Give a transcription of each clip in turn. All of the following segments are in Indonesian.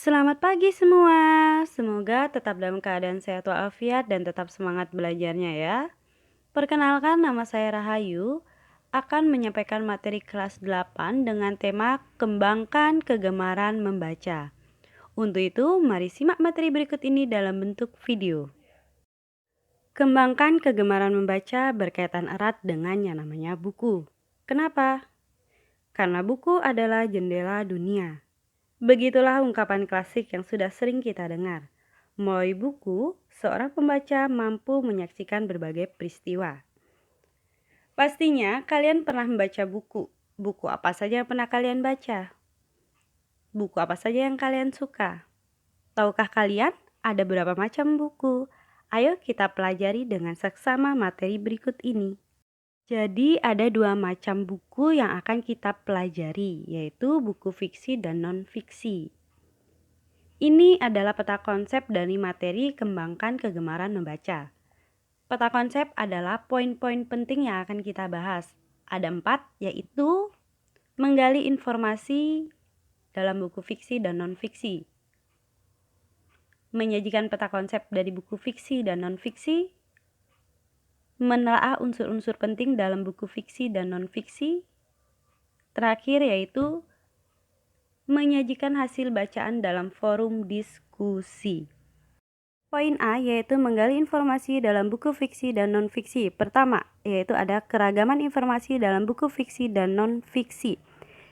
Selamat pagi semua. Semoga tetap dalam keadaan sehat walafiat dan tetap semangat belajarnya ya. Perkenalkan, nama saya Rahayu akan menyampaikan materi kelas 8 dengan tema Kembangkan Kegemaran Membaca. Untuk itu, mari simak materi berikut ini dalam bentuk video. Kembangkan kegemaran membaca berkaitan erat dengan yang namanya buku. Kenapa? Karena buku adalah jendela dunia. Begitulah ungkapan klasik yang sudah sering kita dengar. Melalui buku, seorang pembaca mampu menyaksikan berbagai peristiwa. Pastinya kalian pernah membaca buku. Buku apa saja yang pernah kalian baca? Buku apa saja yang kalian suka? Tahukah kalian ada berapa macam buku? Ayo kita pelajari dengan seksama materi berikut ini. Jadi ada dua macam buku yang akan kita pelajari, yaitu buku fiksi dan non-fiksi. Ini adalah peta konsep dari materi Kembangkan Kegemaran Membaca. Peta konsep adalah poin-poin penting yang akan kita bahas. Ada 4, yaitu menggali informasi dalam buku fiksi dan non-fiksi, menyajikan peta konsep dari buku fiksi dan non-fiksi, menelaah unsur-unsur penting dalam buku fiksi dan non-fiksi, terakhir yaitu menyajikan hasil bacaan dalam forum diskusi. Poin A yaitu menggali informasi dalam buku fiksi dan non-fiksi. Pertama, yaitu ada keragaman informasi dalam buku fiksi dan non-fiksi.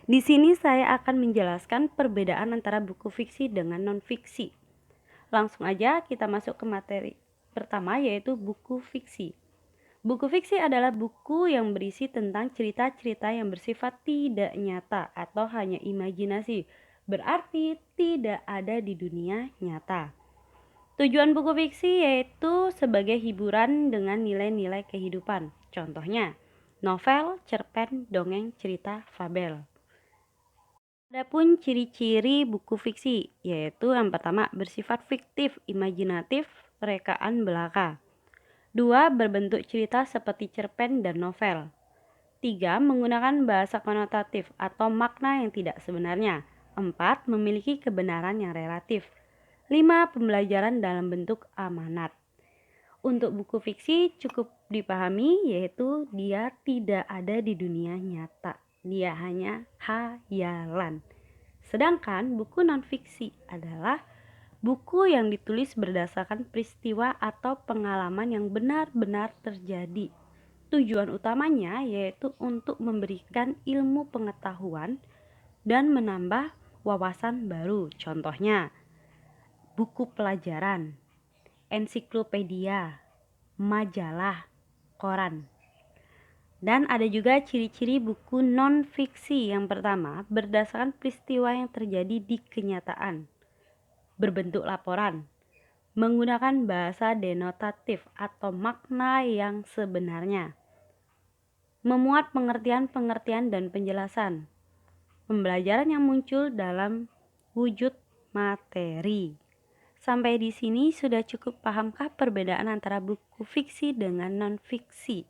Di sini saya akan menjelaskan perbedaan antara buku fiksi dengan non-fiksi. Langsung aja kita masuk ke materi pertama, yaitu buku fiksi. Buku fiksi adalah buku yang berisi tentang cerita-cerita yang bersifat tidak nyata atau hanya imajinasi, berarti tidak ada di dunia nyata. Tujuan buku fiksi yaitu sebagai hiburan dengan nilai-nilai kehidupan. Contohnya, novel, cerpen, dongeng, cerita, fabel. Adapun ciri-ciri buku fiksi, yaitu yang pertama bersifat fiktif, imajinatif, rekaan belaka. 2. Berbentuk cerita seperti cerpen dan novel. 3. Menggunakan bahasa konotatif atau makna yang tidak sebenarnya. 4. Memiliki kebenaran yang relatif. 5. Pembelajaran dalam bentuk amanat. Untuk buku fiksi cukup dipahami yaitu dia tidak ada di dunia nyata. Dia hanya hayalan. Sedangkan buku non-fiksi adalah buku yang ditulis berdasarkan peristiwa atau pengalaman yang benar-benar terjadi. Tujuan utamanya yaitu untuk memberikan ilmu pengetahuan dan menambah wawasan baru. Contohnya, buku pelajaran, ensiklopedia, majalah, koran. Dan ada juga ciri-ciri buku non-fiksi. Yang pertama, berdasarkan peristiwa yang terjadi di kenyataan, berbentuk laporan, menggunakan bahasa denotatif atau makna yang sebenarnya, memuat pengertian-pengertian dan penjelasan, pembelajaran yang muncul dalam wujud materi. Sampai di sini sudah cukup pahamkah perbedaan antara buku fiksi dengan non-fiksi?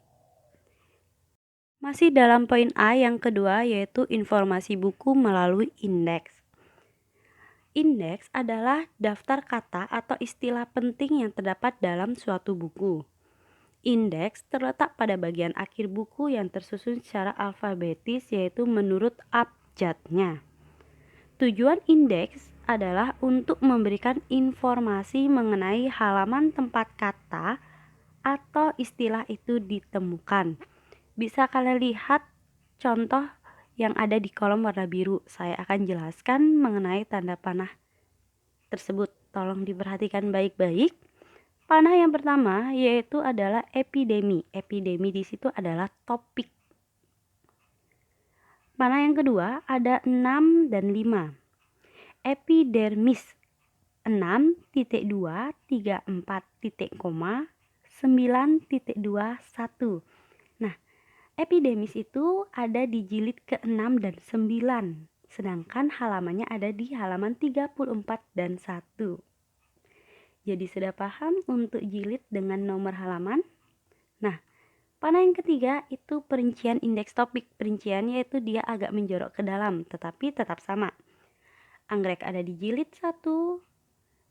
Masih dalam poin A yang kedua, yaitu informasi buku melalui indeks. Indeks adalah daftar kata atau istilah penting yang terdapat dalam suatu buku. Indeks terletak pada bagian akhir buku yang tersusun secara alfabetis, yaitu menurut abjadnya. Tujuan indeks adalah untuk memberikan informasi mengenai halaman tempat kata atau istilah itu ditemukan. Bisa kalian lihat contoh yang ada di kolom warna biru. Saya akan jelaskan mengenai tanda panah tersebut. Tolong diperhatikan baik-baik. Panah yang pertama yaitu adalah epidemi. Epidemi di situ adalah topik. Panah yang kedua ada 6 dan 5. Epidermis 6.234, 9.21. Nah, epidemis itu ada di jilid ke-6 dan 9, sedangkan halamannya ada di halaman 34 dan 1. Jadi sudah paham untuk jilid dengan nomor halaman? Nah, panah yang ketiga itu perincian indeks topik. Perinciannya itu dia agak menjorok ke dalam, tetapi tetap sama. Anggrek ada di jilid 1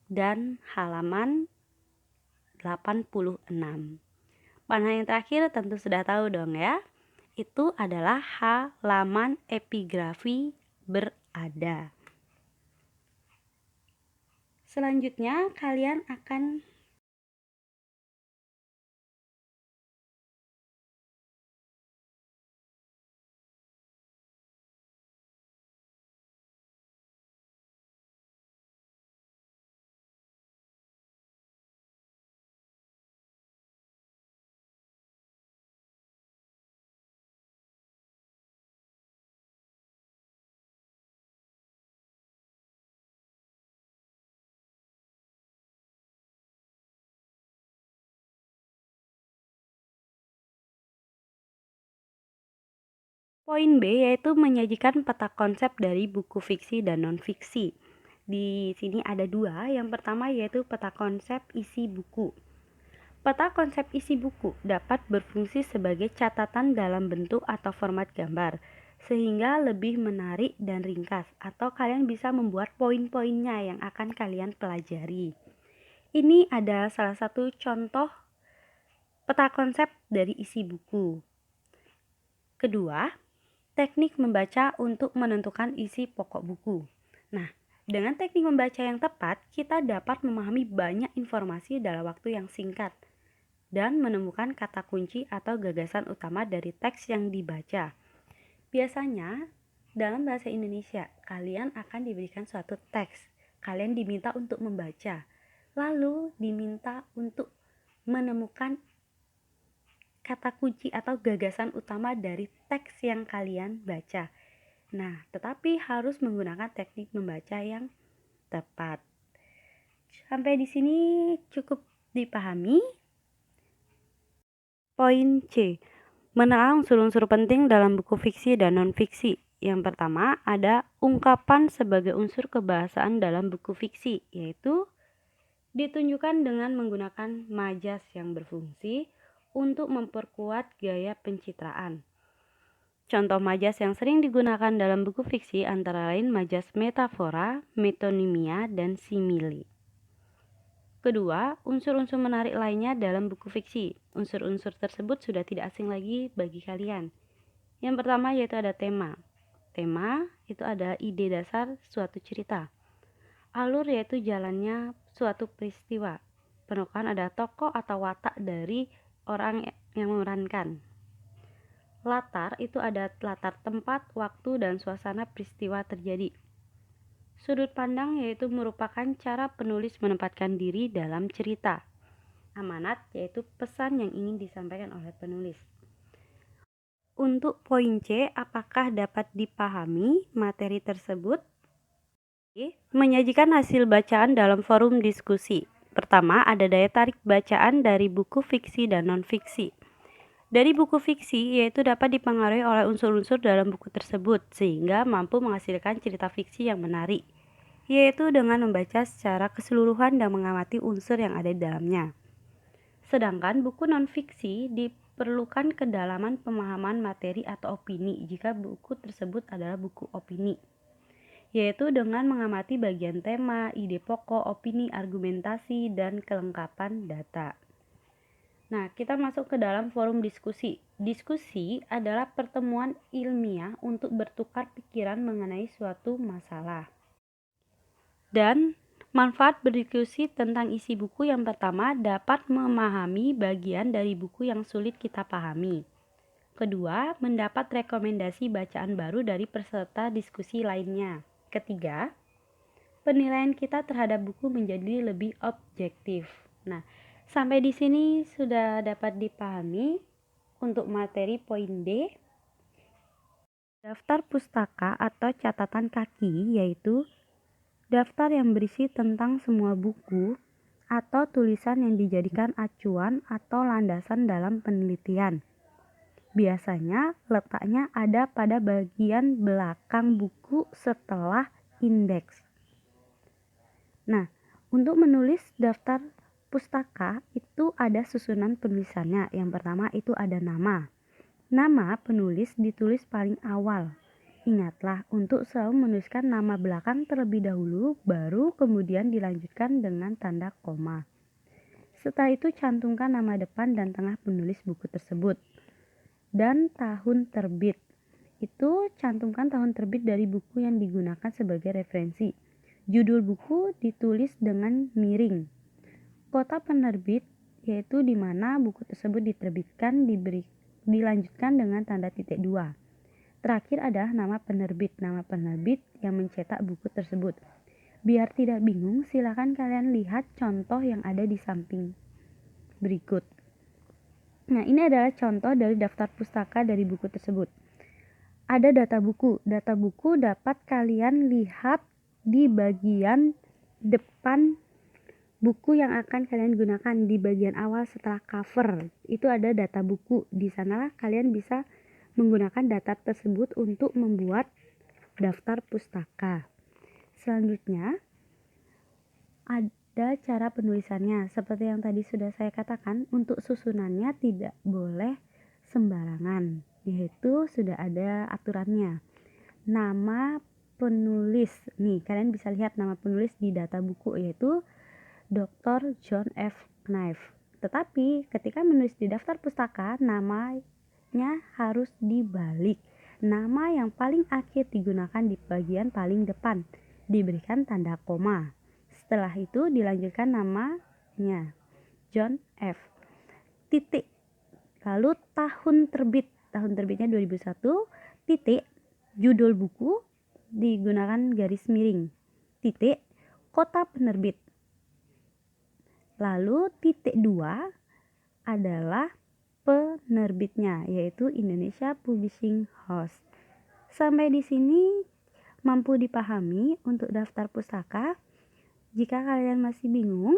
dan halaman 86. Panah yang terakhir tentu sudah tahu dong ya. Itu adalah halaman epigrafi berada. Selanjutnya kalian akan poin B, yaitu menyajikan peta konsep dari buku fiksi dan non-fiksi. Di sini ada 2. Yang pertama yaitu peta konsep isi buku. Peta konsep isi buku dapat berfungsi sebagai catatan dalam bentuk atau format gambar, sehingga lebih menarik dan ringkas, atau kalian bisa membuat poin-poinnya yang akan kalian pelajari. Ini ada salah satu contoh peta konsep dari isi buku. Kedua, teknik membaca untuk menentukan isi pokok buku. Nah, dengan teknik membaca yang tepat, kita dapat memahami banyak informasi dalam waktu yang singkat dan menemukan kata kunci atau gagasan utama dari teks yang dibaca. Biasanya, dalam bahasa Indonesia, kalian akan diberikan suatu teks. Kalian diminta untuk membaca, lalu diminta untuk menemukan kata kunci atau gagasan utama dari teks yang kalian baca. Nah, tetapi harus menggunakan teknik membaca yang tepat. Sampai di sini cukup dipahami. Poin C. Menelaah unsur-unsur penting dalam buku fiksi dan non-fiksi. Yang pertama ada ungkapan sebagai unsur kebahasaan dalam buku fiksi, yaitu ditunjukkan dengan menggunakan majas yang berfungsi untuk memperkuat gaya pencitraan. Contoh majas yang sering digunakan dalam buku fiksi antara lain majas metafora, metonimia, dan simile. Kedua, unsur-unsur menarik lainnya dalam buku fiksi. Unsur-unsur tersebut sudah tidak asing lagi bagi kalian. Yang pertama yaitu ada tema. Tema itu adalah ide dasar suatu cerita. Alur yaitu jalannya suatu peristiwa. Penukaran ada tokoh atau watak dari orang yang memerankan. Latar itu ada latar tempat, waktu, dan suasana peristiwa terjadi. Sudut pandang yaitu merupakan cara penulis menempatkan diri dalam cerita. Amanat yaitu pesan yang ingin disampaikan oleh penulis. Untuk poin C, apakah dapat dipahami materi tersebut? Menyajikan hasil bacaan dalam forum diskusi. Pertama, ada daya tarik bacaan dari buku fiksi dan non-fiksi. Dari buku fiksi, yaitu dapat dipengaruhi oleh unsur-unsur dalam buku tersebut, sehingga mampu menghasilkan cerita fiksi yang menarik, yaitu dengan membaca secara keseluruhan dan mengamati unsur yang ada di dalamnya. Sedangkan buku non-fiksi diperlukan kedalaman pemahaman materi atau opini jika buku tersebut adalah buku opini, yaitu dengan mengamati bagian tema, ide pokok, opini, argumentasi, dan kelengkapan data. Nah, kita masuk ke dalam forum diskusi. Diskusi adalah pertemuan ilmiah untuk bertukar pikiran mengenai suatu masalah. Dan manfaat berdiskusi tentang isi buku yang pertama dapat memahami bagian dari buku yang sulit kita pahami. Kedua, mendapat rekomendasi bacaan baru dari peserta diskusi lainnya. Ketiga, penilaian kita terhadap buku menjadi lebih objektif. Nah, sampai di sini sudah dapat dipahami untuk materi poin D. Daftar pustaka atau catatan kaki yaitu daftar yang berisi tentang semua buku atau tulisan yang dijadikan acuan atau landasan dalam penelitian. Biasanya letaknya ada pada bagian belakang buku setelah indeks. Nah, untuk menulis daftar pustaka itu ada susunan penulisannya. Yang pertama itu ada nama. Nama penulis ditulis paling awal. Ingatlah untuk selalu menuliskan nama belakang terlebih dahulu, baru kemudian dilanjutkan dengan tanda koma. Setelah itu cantumkan nama depan dan tengah penulis buku tersebut. Dan tahun terbit. Itu cantumkan tahun terbit dari buku yang digunakan sebagai referensi. Judul buku ditulis dengan miring. Kota penerbit yaitu di mana buku tersebut diterbitkan, dilanjutkan dengan tanda titik 2. Terakhir adalah nama penerbit yang mencetak buku tersebut. Biar tidak bingung, silakan kalian lihat contoh yang ada di samping berikut. Nah, ini adalah contoh dari daftar pustaka dari buku tersebut. Ada data buku. Data buku dapat kalian lihat di bagian depan buku yang akan kalian gunakan. Di bagian awal setelah cover itu ada data buku. Di sanalah kalian bisa menggunakan data tersebut untuk membuat daftar pustaka. Selanjutnya ada cara penulisannya. Seperti yang tadi sudah saya katakan, untuk susunannya tidak boleh sembarangan, yaitu sudah ada aturannya. Nama penulis, nih kalian bisa lihat nama penulis di data buku yaitu Dr. John F. Knife. Tetapi ketika menulis di daftar pustaka, namanya harus dibalik. Nama yang paling akhir digunakan di bagian paling depan, diberikan tanda koma. Setelah itu dilanjutkan namanya John F. titik. Lalu tahun terbitnya 2001, titik. Judul buku digunakan garis miring, titik. Kota penerbit. Lalu titik 2 adalah penerbitnya, yaitu Indonesia Publishing House. Sampai di sini mampu dipahami untuk daftar pustaka. Jika kalian masih bingung,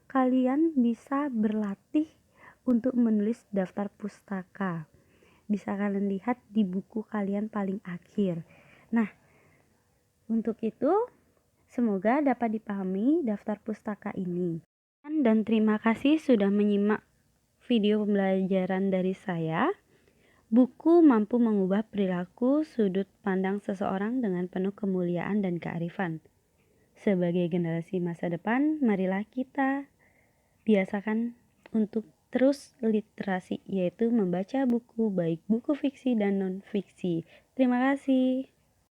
kalian bisa berlatih untuk menulis daftar pustaka. Bisa kalian lihat di buku kalian paling akhir. Nah, untuk itu semoga dapat dipahami daftar pustaka ini. Dan terima kasih sudah menyimak video pembelajaran dari saya. Buku mampu mengubah perilaku sudut pandang seseorang dengan penuh kemuliaan dan kearifan. Sebagai generasi masa depan, marilah kita biasakan untuk terus literasi, yaitu membaca buku, baik buku fiksi dan non-fiksi. Terima kasih.